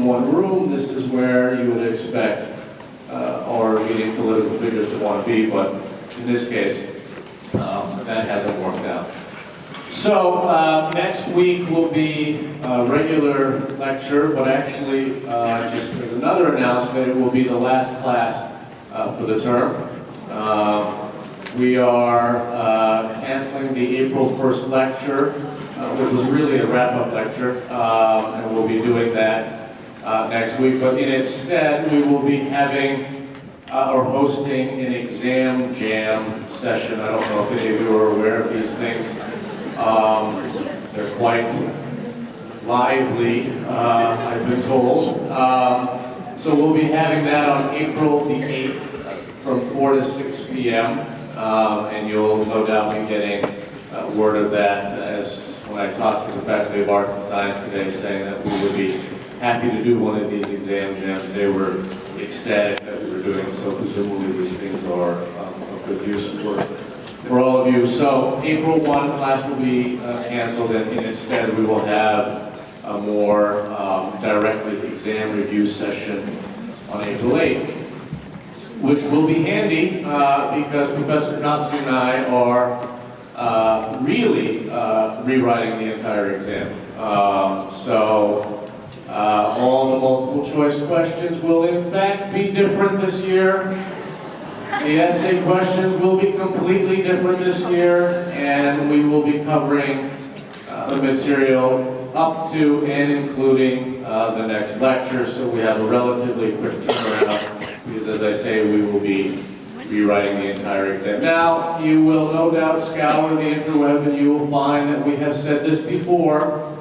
in one room, this is where you would expect our leading political figures to want to be, but in this case, that hasn't worked out. So next week will be a regular lecture, but actually, just as another announcement, it will be the last class for the term. We are canceling the April 1st lecture, which was really a wrap-up lecture, and we'll be doing that next week. But in its stead, we will be having or hosting an exam jam session. I don't know if any of you are aware of these things. They're quite lively, I've been told. So we'll be having that on April the 8th from 4 to 6 p.m. And you'll no doubt be getting word of that as when I talked to the Faculty of Arts and Science today, saying that we would be happy to do one of these exam jams. They were ecstatic that we were doing so. Presumably these things are of good use for all of you. So April 1 class will be canceled, and instead we will have a more directed exam review session on April 8th, which will be handy because Professor Knopsy and I are really rewriting the entire exam. All the multiple choice questions will in fact be different this year. The essay questions will be completely different this year, and we will be covering the material up to and including the next lecture, so we have a relatively quick turnaround, because as I say, we will be rewriting the entire exam. Now, you will no doubt scour the interweb and you will find that we have said this before,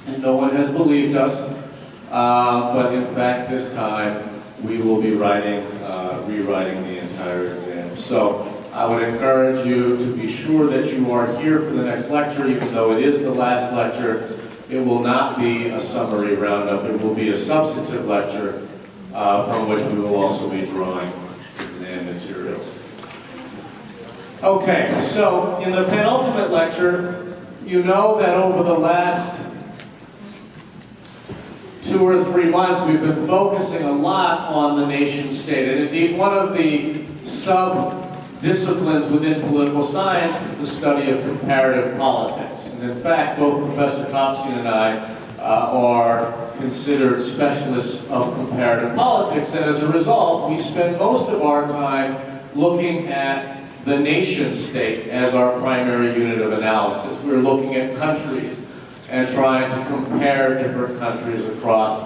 and no one has believed us, but in fact this time we will be rewriting the entire exam. So I would encourage you to be sure that you are here for the next lecture, even though it is the last lecture. It will not be a summary roundup, it will be a substantive lecture from which we will also be drawing exam materials. Okay, so in the penultimate lecture, you know that over the last 2 or 3 months, we've been focusing a lot on the nation state. And indeed, one of the sub-disciplines within political science is the study of comparative politics. And in fact, both Professor Thompson and I are considered specialists of comparative politics. And as a result, we spend most of our time looking at the nation state as our primary unit of analysis. We're looking at countries and trying to compare different countries across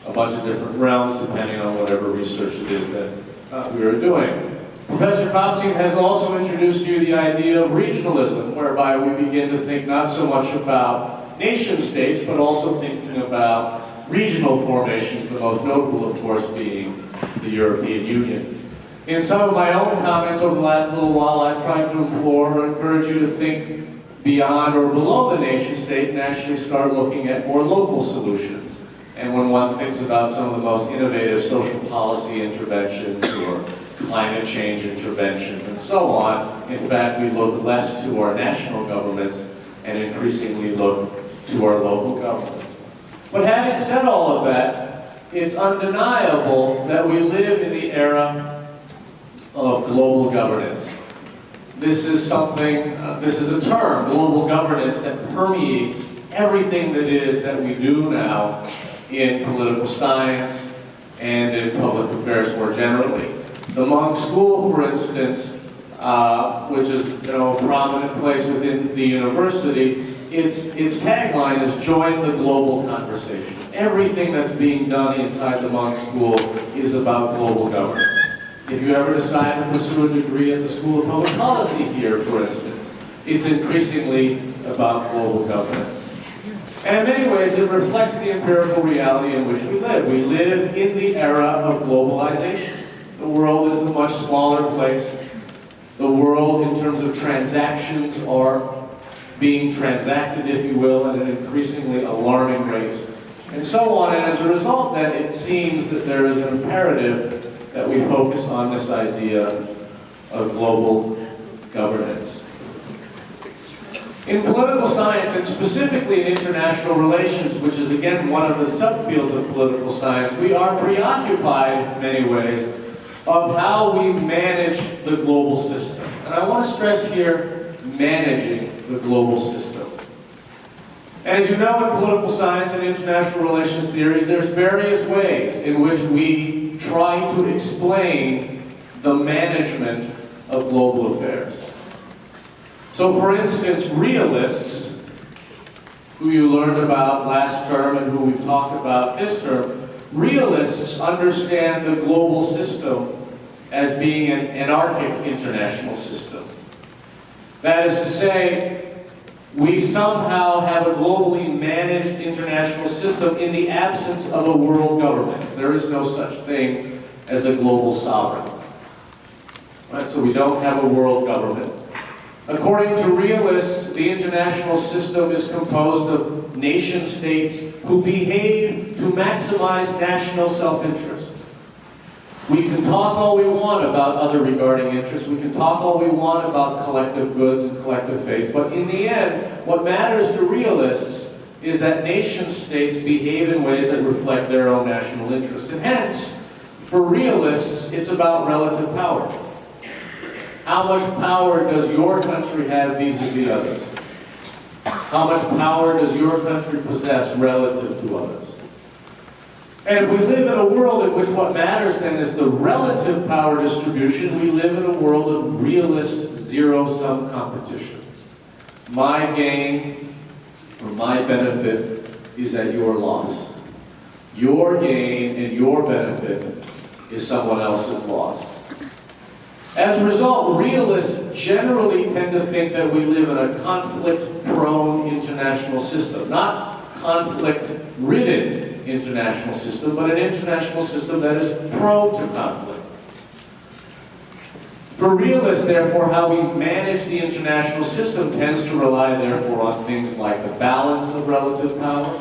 a bunch of different realms, depending on whatever research it is that we are doing. Professor Kopsing has also introduced you the idea of regionalism, whereby we begin to think not so much about nation states, but also thinking about regional formations, the most notable, of course, being the European Union. In some of my own comments over the last little while, I've tried to implore or encourage you to think beyond or below the nation state and actually start looking at more local solutions. And when one thinks about some of the most innovative social policy interventions or climate change interventions and so on, in fact, we look less to our national governments and increasingly look to our local governments. But having said all of that, it's undeniable that we live in the era of global governance. This is something, this is a term, global governance, that permeates everything that is that we do now in political science and in public affairs more generally. The Monk School, for instance, which is a prominent place within the university, its tagline is "Join the global conversation." Everything that's being done inside the Monk School is about global governance. If you ever decide to pursue a degree at the School of Public Policy here, for instance, it's increasingly about global governance. And in many ways, it reflects the empirical reality in which we live. We live in the era of globalization. The world is a much smaller place. The world, in terms of transactions, are being transacted, if you will, at an increasingly alarming rate, and so on. And as a result, then, it seems that there is an imperative that we focus on this idea of global governance. In political science, and specifically in international relations, which is again one of the subfields of political science, we are preoccupied in many ways of how we manage the global system. And I want to stress here, managing the global system. And as you know, in political science and international relations theories, there's various ways in which we try to explain the management of global affairs. So for instance, realists, who you learned about last term and who we've talked about this term, realists understand the global system as being an anarchic international system. That is to say, we somehow have a globally managed international system in the absence of a world government. There is no such thing as a global sovereign. Right? So we don't have a world government. According to realists, the international system is composed of nation-states who behave to maximize national self-interest. We can talk all we want about other regarding interests. We can talk all we want about collective goods and collective fates. But in the end, what matters to realists is that nation-states behave in ways that reflect their own national interests. And hence, for realists, it's about relative power. How much power does your country have vis-a-vis others? How much power does your country possess relative to others? And if we live in a world in which what matters then is the relative power distribution, we live in a world of realist zero-sum competition. My gain or my benefit is at your loss. Your gain and your benefit is someone else's loss. As a result, realists generally tend to think that we live in a conflict-prone international system. Not conflict-ridden international system, but an international system that is prone to conflict. For realists, therefore, how we manage the international system tends to rely, therefore, on things like the balance of relative power,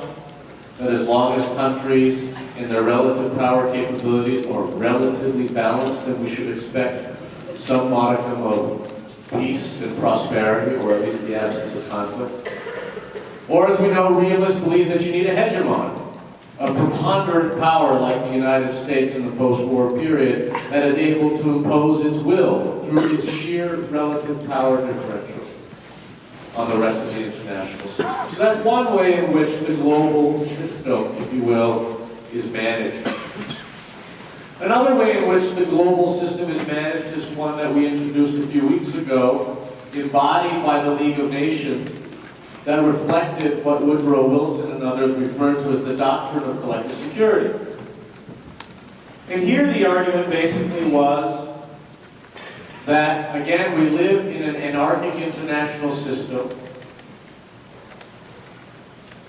that as long as countries in their relative power capabilities are relatively balanced, then we should expect some modicum of peace and prosperity, or at least the absence of conflict. Or, as we know, realists believe that you need a hegemon, a preponderant power like the United States in the post-war period that is able to impose its will through its sheer relative power differential on the rest of the international system. So that's one way in which the global system, if you will, is managed. Another way in which the global system is managed is one that we introduced a few weeks ago, embodied by the League of Nations, that reflected what Woodrow Wilson and others referred to as the doctrine of collective security. And here the argument basically was that, again, we live in an anarchic international system,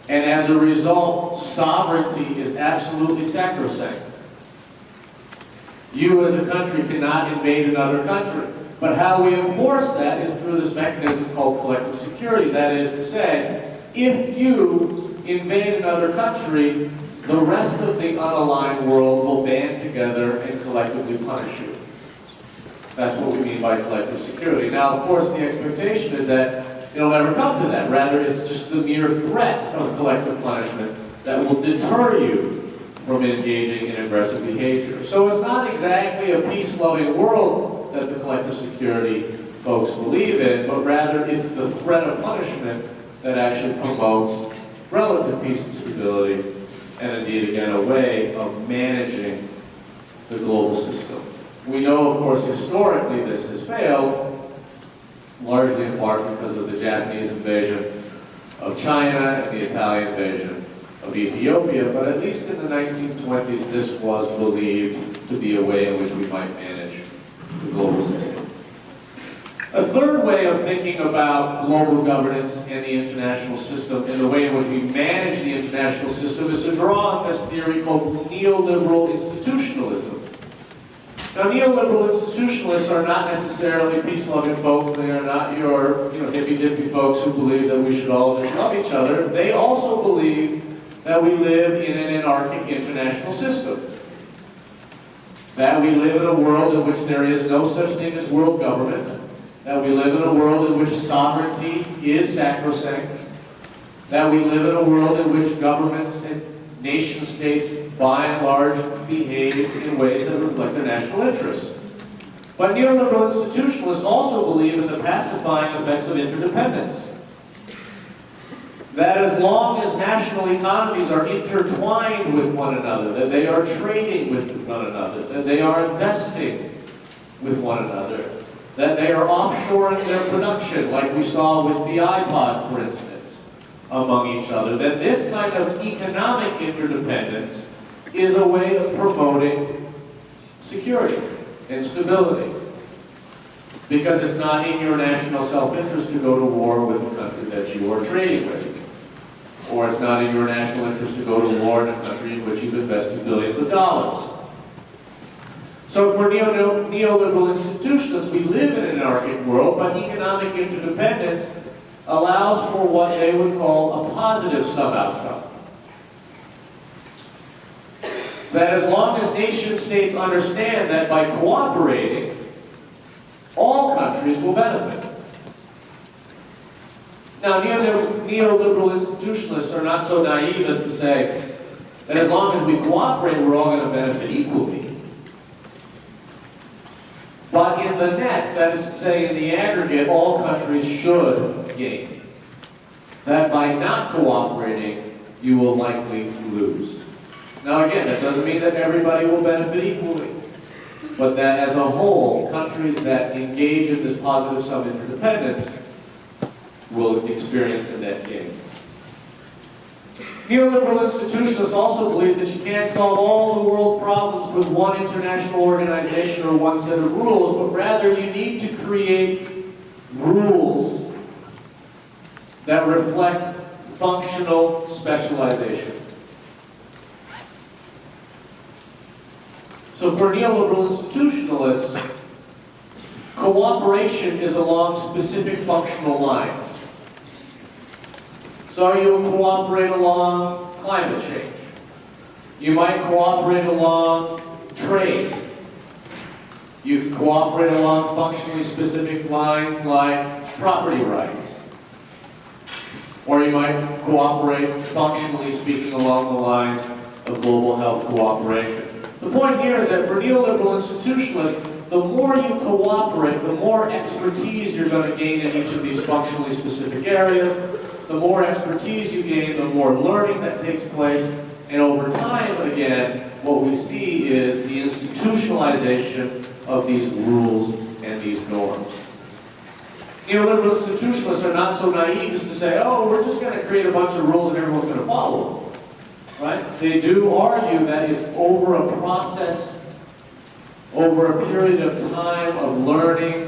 and as a result, sovereignty is absolutely sacrosanct. You as a country cannot invade another country. But how we enforce that is through this mechanism called collective security. That is to say, if you invade another country, the rest of the unaligned world will band together and collectively punish you. That's what we mean by collective security. Now, of course, the expectation is that it'll never come to that. Rather, it's just the mere threat of collective punishment that will deter you from engaging in aggressive behavior. So it's not exactly a peace-loving world that the collective security folks believe in, but rather it's the threat of punishment that actually promotes relative peace and stability, and indeed, again, a way of managing the global system. We know, of course, historically this has failed, largely in part because of the Japanese invasion of China and the Italian invasion of Ethiopia, but at least in the 1920s, this was believed to be a way in which we might manage the global system. A third way of thinking about global governance and the international system and the way in which we manage the international system is to draw on this theory called neoliberal institutionalism. Now, neoliberal institutionalists are not necessarily peace-loving folks. They are not your hippy-dippy folks who believe that we should all just love each other. They also believe that we live in an anarchic international system. That we live in a world in which there is no such thing as world government. that we live in a world in which sovereignty is sacrosanct, that we live in a world in which governments and nation states, by and large, behave in ways that reflect their national interests. But neoliberal institutionalists also believe in the pacifying effects of interdependence. That as long as national economies are intertwined with one another, that they are trading with one another, that they are investing with one another, that they are offshoring their production, like we saw with the iPod, for instance, among each other, then this kind of economic interdependence is a way of promoting security and stability. Because it's not in your national self-interest to go to war with the country that you are trading with. Or it's not in your national interest to go to war in a country in which you've invested billions of dollars. So for neoliberal institutionalists, we live in an anarchic world, but economic interdependence allows for what they would call a positive sub-outcome. That as long as nation states understand that by cooperating, all countries will benefit. Now, neoliberal institutionalists are not so naive as to say that as long as we cooperate, we're all going to benefit equally. But in the net, that is to say, in the aggregate, all countries should gain. That by not cooperating, you will likely lose. Now again, that doesn't mean that everybody will benefit equally, but that as a whole, countries that engage in this positive sub-interdependence will experience a net gain. Neoliberal institutionalists also believe that you can't solve all the world's problems with one international organization or one set of rules, but rather you need to create rules that reflect functional specialization. So for neoliberal institutionalists, cooperation is along specific functional lines. So you will cooperate along climate change. You might cooperate along trade. You can cooperate along functionally specific lines like property rights. Or you might cooperate, functionally speaking, along the lines of global health cooperation. The point here is that for neoliberal institutionalists, the more you cooperate, the more expertise you're going to gain in each of these functionally specific areas. The more expertise you gain, the more learning that takes place. And over time, again, what we see is the institutionalization of these rules and these norms. Neoliberal institutionalists are not so naive as to say, oh, we're just going to create a bunch of rules and everyone's going to follow them. Right? They do argue that it's over a process, over a period of time of learning,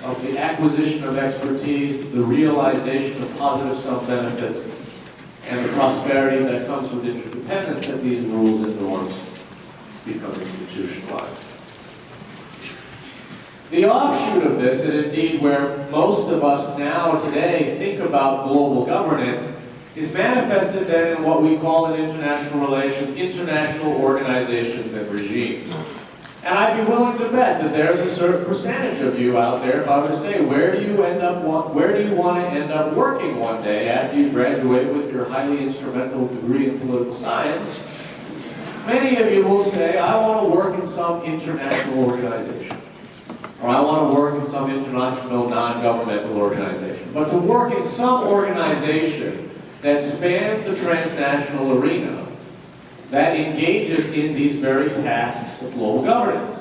of the acquisition of expertise, the realization of positive self-benefits, and the prosperity that comes with interdependence, that these rules and norms become institutionalized. The offshoot of this, and indeed where most of us now today think about global governance, is manifested then in what we call in international relations, international organizations and regimes. And I'd be willing to bet that there's a certain percentage of you out there, if I were to say, where do you want to end up working one day after you graduate with your highly instrumental degree in political science? Many of you will say, I want to work in some international organization. Or I want to work in some international non-governmental organization. But to work in some organization that spans the transnational arena, that engages in these very tasks of global governance.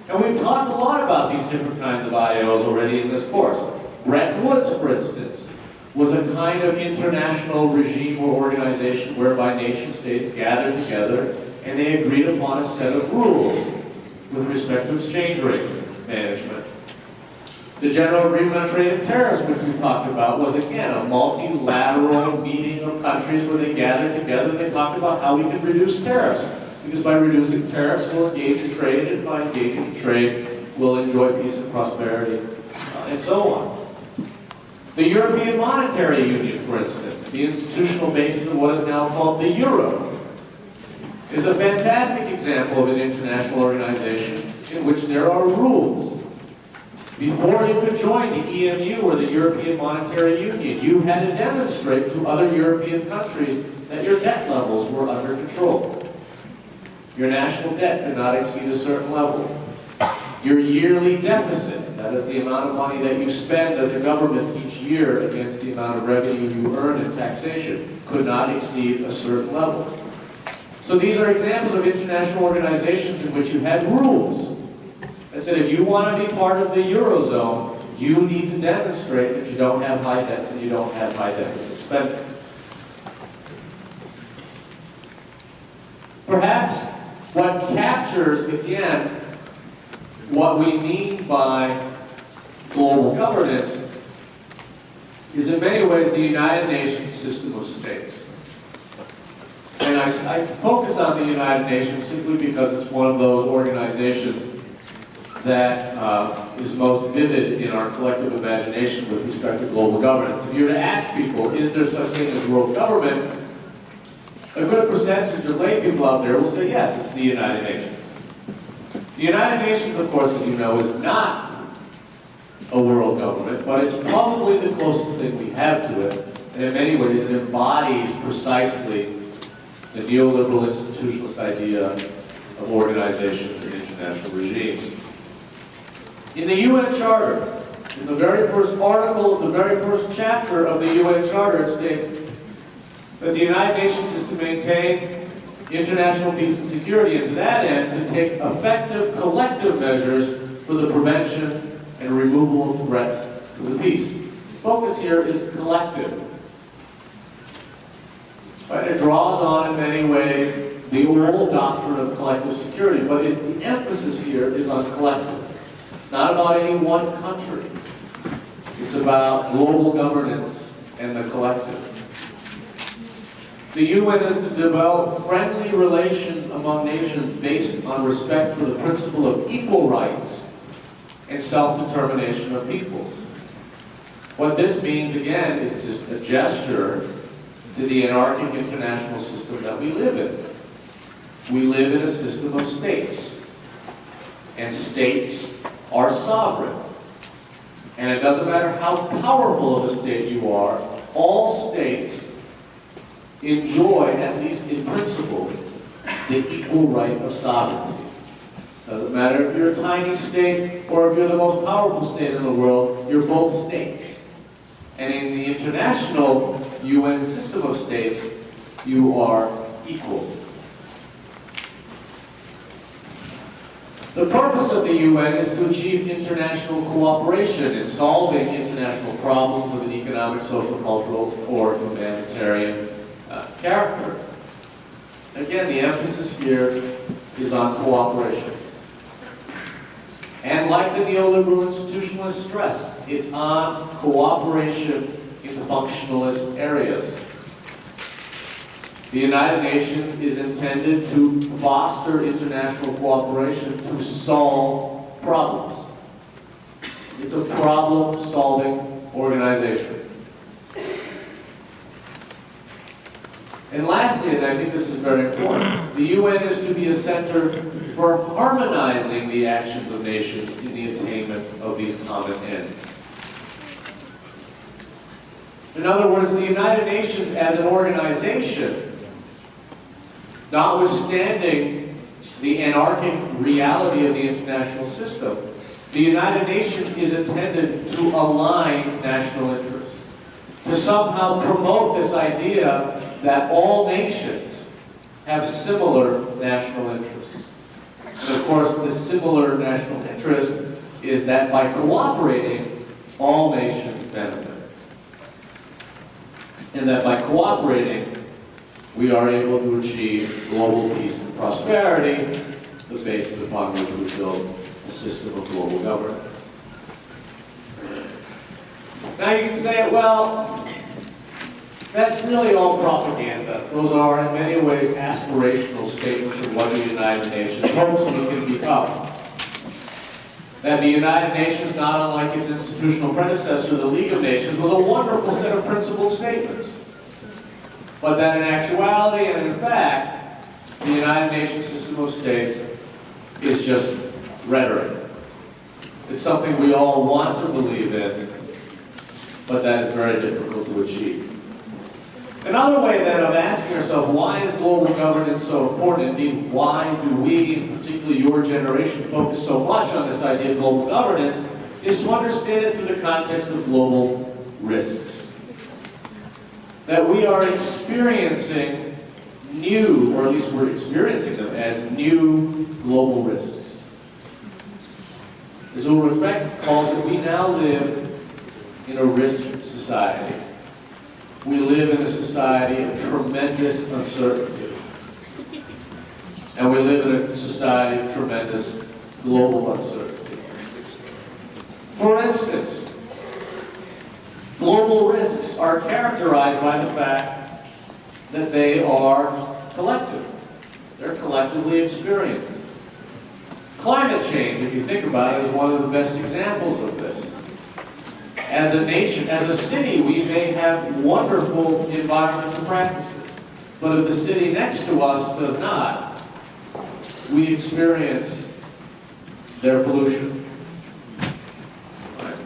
And we've talked a lot about these different kinds of IOs already in this course. Bretton Woods, for instance, was a kind of international regime or organization whereby nation states gathered together and they agreed upon a set of rules with respect to exchange rate management. The General Agreement on Trade and Tariffs, which we've talked about, was again a multilateral meeting of countries where they gathered together and they talked about how we could reduce tariffs. Because by reducing tariffs, we'll engage in trade, and by engaging in trade, we'll enjoy peace and prosperity, and so on. The European Monetary Union, for instance, the institutional basis of what is now called the euro, is a fantastic example of an international organization in which there are rules. Before you could join the EMU or the European Monetary Union, you had to demonstrate to other European countries that your debt levels were under control. Your national debt could not exceed a certain level. Your yearly deficits, that is the amount of money that you spend as a government each year against the amount of revenue you earn in taxation, could not exceed a certain level. So these are examples of international organizations in which you had rules that said if you want to be part of the Eurozone, you need to demonstrate that you don't have high debts and you don't have high deficit spending. Perhaps what captures, again, what we mean by global governance is in many ways the United Nations system of states. And I focus on the United Nations simply because it's one of those organizations that is most vivid in our collective imagination with respect to global governance. If you were to ask people, is there such thing as world government, a good percentage of lay people out there will say, yes, it's the United Nations. The United Nations, of course, as you know, is not a world government, but it's probably the closest thing we have to it. And in many ways, it embodies precisely the neoliberal institutionalist idea of organizations and international regimes. In the UN Charter, in the very first article of the very first chapter of the UN Charter, it states that the United Nations is to maintain international peace and security, and to that end, to take effective collective measures for the prevention and removal of threats to the peace. The focus here is collective. Right? It draws on, in many ways, the old doctrine of collective security, but the emphasis here is on collective. It's not about any one country. It's about global governance and the collective. The UN is to develop friendly relations among nations based on respect for the principle of equal rights and self-determination of peoples. What this means, again, is just a gesture to the anarchic international system that we live in. We live in a system of states, and states are sovereign. And it doesn't matter how powerful of a state you are, all states enjoy, at least in principle, the equal right of sovereignty. Doesn't matter if you're a tiny state or if you're the most powerful state in the world, you're both states. And in the international UN system of states, you are equal. The purpose of the UN is to achieve international cooperation in solving international problems of an economic, social, cultural, or humanitarian character. Again, the emphasis here is on cooperation. And like the neoliberal institutionalists stress, it's on cooperation in the functionalist areas. The United Nations is intended to foster international cooperation to solve problems. It's a problem-solving organization. And lastly, and I think this is very important, the UN is to be a center for harmonizing the actions of nations in the attainment of these common ends. In other words, the United Nations as an organization, notwithstanding the anarchic reality of the international system, the United Nations is intended to align national interests, to somehow promote this idea that all nations have similar national interests. And of course, the similar national interest is that by cooperating, all nations benefit. And that by cooperating, we are able to achieve global peace and prosperity, the basis upon which we build a system of global governance. Now you can say, well, that's really all propaganda. Those are in many ways aspirational statements of what the United Nations hopes we can become. That the United Nations, not unlike its institutional predecessor, the League of Nations, was a wonderful set of principled statements. But that in actuality and in fact, the United Nations system of states is just rhetoric. It's something we all want to believe in, but that is very difficult to achieve. Another way then of asking ourselves, why is global governance so important? Indeed, why do we, particularly your generation, focus so much on this idea of global governance, is to understand it through the context of global risks. That we are experiencing new, or at least we're experiencing them as new global risks. As Ulrich Beck calls it, we now live in a risk society. We live in a society of tremendous uncertainty. And we live in a society of tremendous global uncertainty. For instance, global risks are characterized by the fact that they are collective. They're collectively experienced. Climate change, if you think about it, is one of the best examples of this. As a nation, as a city, we may have wonderful environmental practices, but if the city next to us does not, we experience their pollution. Right?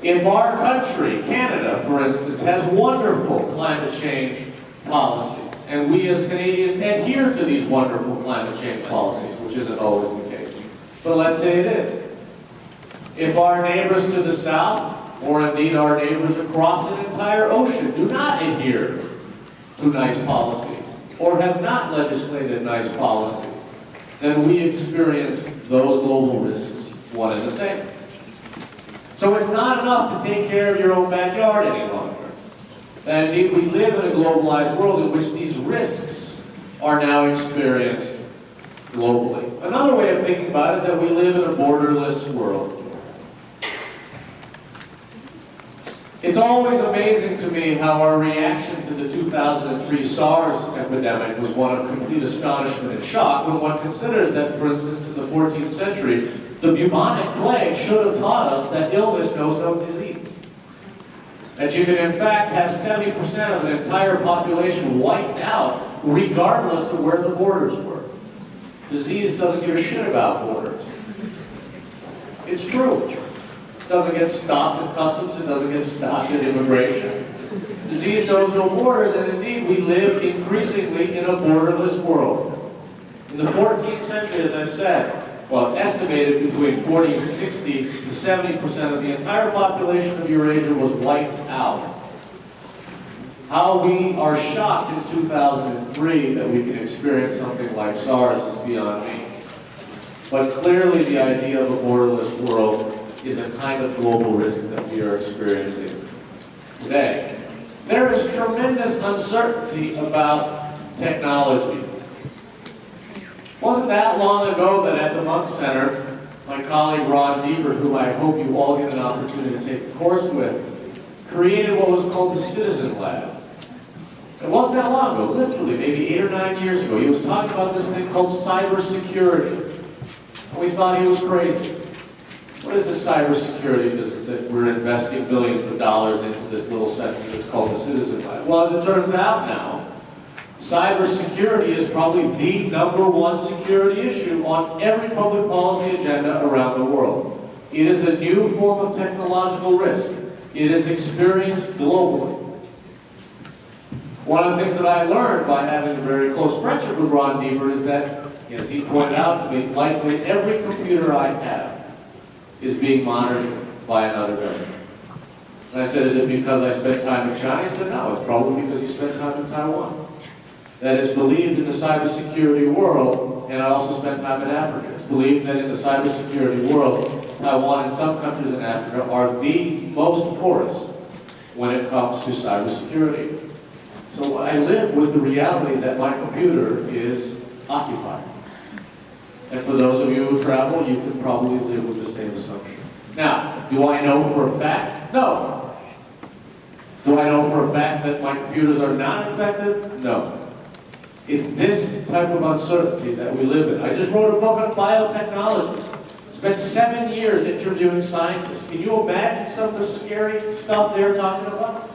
If our country, Canada, for instance, has wonderful climate change policies, and we as Canadians adhere to these wonderful climate change policies, which isn't always the case, but let's say it is. If our neighbors to the south, or indeed our neighbors across an entire ocean, do not adhere to nice policies, or have not legislated nice policies, then we experience those global risks one and the same. So it's not enough to take care of your own backyard any longer. And indeed, we live in a globalized world in which these risks are now experienced globally. Another way of thinking about it is that we live in a borderless world. It's always amazing to me how our reaction to the 2003 SARS epidemic was one of complete astonishment and shock when one considers that, for instance, in the 14th century, the bubonic plague should have taught us that illness knows no disease. That you can, in fact, have 70% of an entire population wiped out regardless of where the borders were. Disease doesn't give a shit about borders. It's true. It doesn't get stopped at customs, it doesn't get stopped at immigration. Disease knows no borders, and indeed we live increasingly in a borderless world. In the 14th century, as I've said, well, it's estimated between 40 and 60 to 70% of the entire population of Eurasia was wiped out. How we are shocked in 2003 that we can experience something like SARS is beyond me. But clearly the idea of a borderless world is a kind of global risk that we are experiencing today. There is tremendous uncertainty about technology. It wasn't that long ago that at the Munk Center, my colleague Ron Deaver, who I hope you all get an opportunity to take a course with, created what was called the Citizen Lab. It wasn't that long ago, literally, maybe 8 or 9 years ago. He was talking about this thing called cybersecurity. And we thought he was crazy. What is this cybersecurity business that we're investing billions of dollars into this little center that's called the Citizen Lab? Well, as it turns out now, cybersecurity is probably the #1 security issue on every public policy agenda around the world. It is a new form of technological risk. It is experienced globally. One of the things that I learned by having a very close friendship with Ron Deaver is that, as he pointed out to me, likely every computer I have is being monitored by another government. And I said, is it because I spent time in China? He said, no, it's probably because you spent time in Taiwan. That it's believed in the cybersecurity world, and I also spent time in Africa. It's believed that in the cybersecurity world, Taiwan and some countries in Africa are the most porous when it comes to cybersecurity. So I live with the reality that my computer is occupied. And for those of you who travel, you can probably live with the same assumption. Now, do I know for a fact? No. Do I know for a fact that my computers are not infected? No. It's this type of uncertainty that we live in. I just wrote a book on biotechnology. Spent 7 years interviewing scientists. Can you imagine some of the scary stuff they're talking about?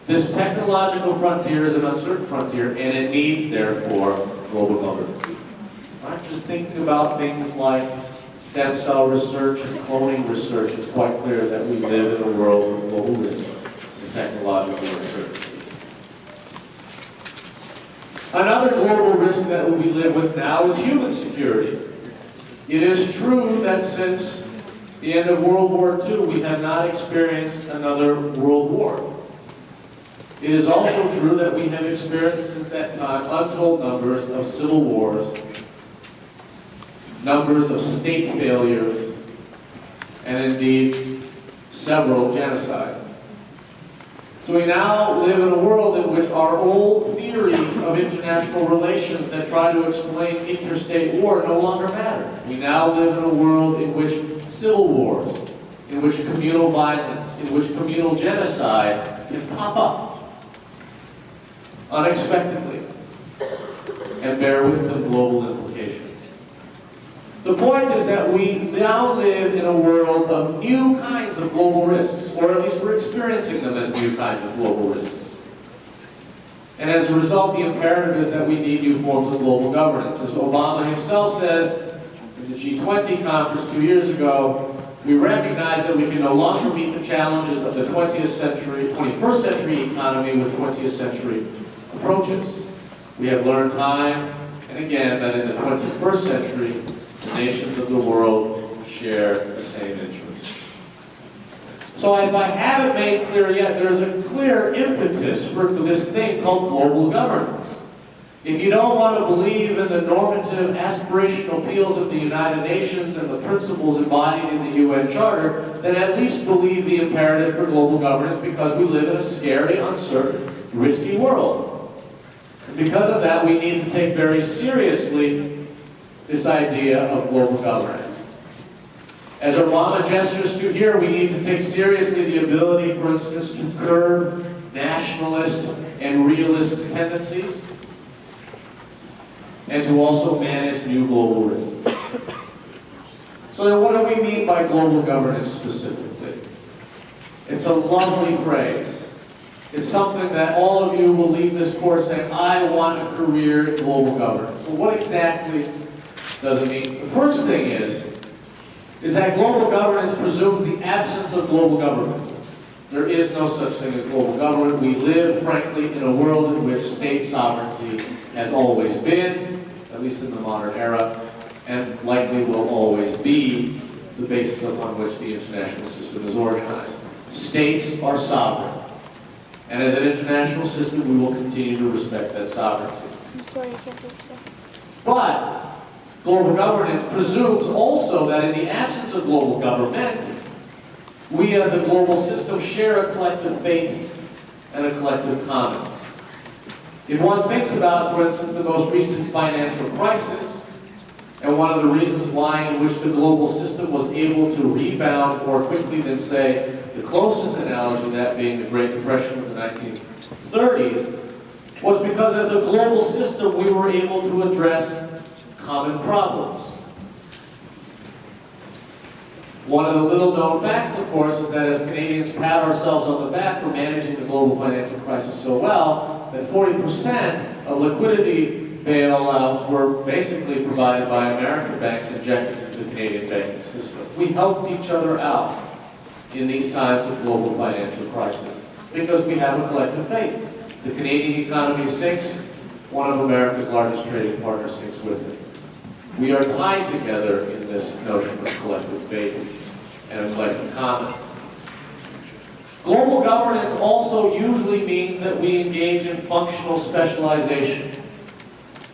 This technological frontier is an uncertain frontier, and it needs, therefore, global governance. I'm just thinking about things like stem cell research and cloning research, it's quite clear that we live in a world of global risk and technological uncertainty. Another global risk that we live with now is human security. It is true that since the end of World War II, we have not experienced another world war. It is also true that we have experienced since that time untold numbers of civil wars, numbers of state failures, and indeed several genocides. So we now live in a world in which our old theories of international relations that try to explain interstate war no longer matter. We now live in a world in which civil wars, in which communal violence, in which communal genocide can pop up unexpectedly and bear with them global implications. The point is that we now live in a world of new kinds of global risks, or at least we're experiencing them as new kinds of global risks. And as a result, the imperative is that we need new forms of global governance. As Obama himself says in the G20 conference 2 years ago, we recognize that we can no longer meet the challenges of the 21st century economy with 20th century approaches. We have learned time and again that in the 21st century, the nations of the world share the same interests. So if I haven't made clear yet, there's a clear impetus for this thing called global governance. If you don't want to believe in the normative aspirational appeals of the United Nations and the principles embodied in the UN Charter, then at least believe the imperative for global governance, because we live in a scary, uncertain, risky world. And because of that, we need to take very seriously this idea of global governance. As Obama gestures to here, we need to take seriously the ability, for instance, to curb nationalist and realist tendencies, and to also manage new global risks. So then what do we mean by global governance specifically? It's a lovely phrase. It's something that all of you will leave this course saying, I want a career in global governance. So what exactly does it mean? The first thing is that global governance presumes the absence of global government. There is no such thing as global government. We live, frankly, in a world in which state sovereignty has always been, at least in the modern era, and likely will always be the basis upon which the international system is organized. States are sovereign. And as an international system, we will continue to respect that sovereignty. I'm sorry, I can't do it today. But global governance presumes also that in the absence of global government, we as a global system share a collective fate and a collective commons. If one thinks about, for instance, the most recent financial crisis, and one of the reasons why in which the global system was able to rebound more quickly than, say, the closest analogy to that being the Great Depression of the 1930s, was because as a global system we were able to address common problems. One of the little-known facts, of course, is that as Canadians pat ourselves on the back for managing the global financial crisis so well, that 40% of liquidity bailouts were basically provided by American banks injected into the Canadian banking system. We helped each other out in these times of global financial crisis because we have a collective fate. The Canadian economy sinks, one of America's largest trading partners sinks with it. We are tied together in this notion of collective fate and a collective common. Global governance also usually means that we engage in functional specialization.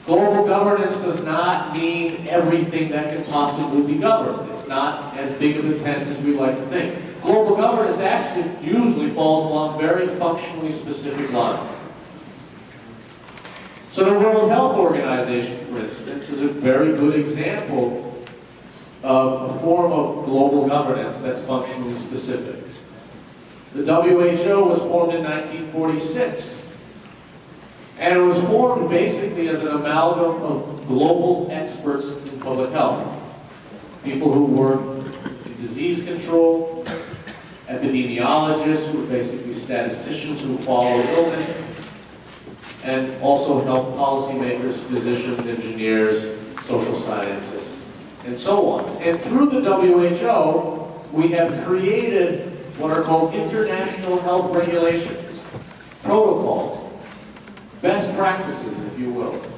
Global governance does not mean everything that can possibly be governed. It's not as big of a tent as we like to think. Global governance actually usually falls along very functionally specific lines. So the World Health Organization, for instance, is a very good example of a form of global governance that's functionally specific. The WHO was formed in 1946. And it was formed basically as an amalgam of global experts in public health. People who work in disease control, epidemiologists who are basically statisticians who follow illness, and also health policymakers, physicians, engineers, social scientists, and so on. And through the WHO, we have created what are called international health regulations, protocols, best practices, if you will.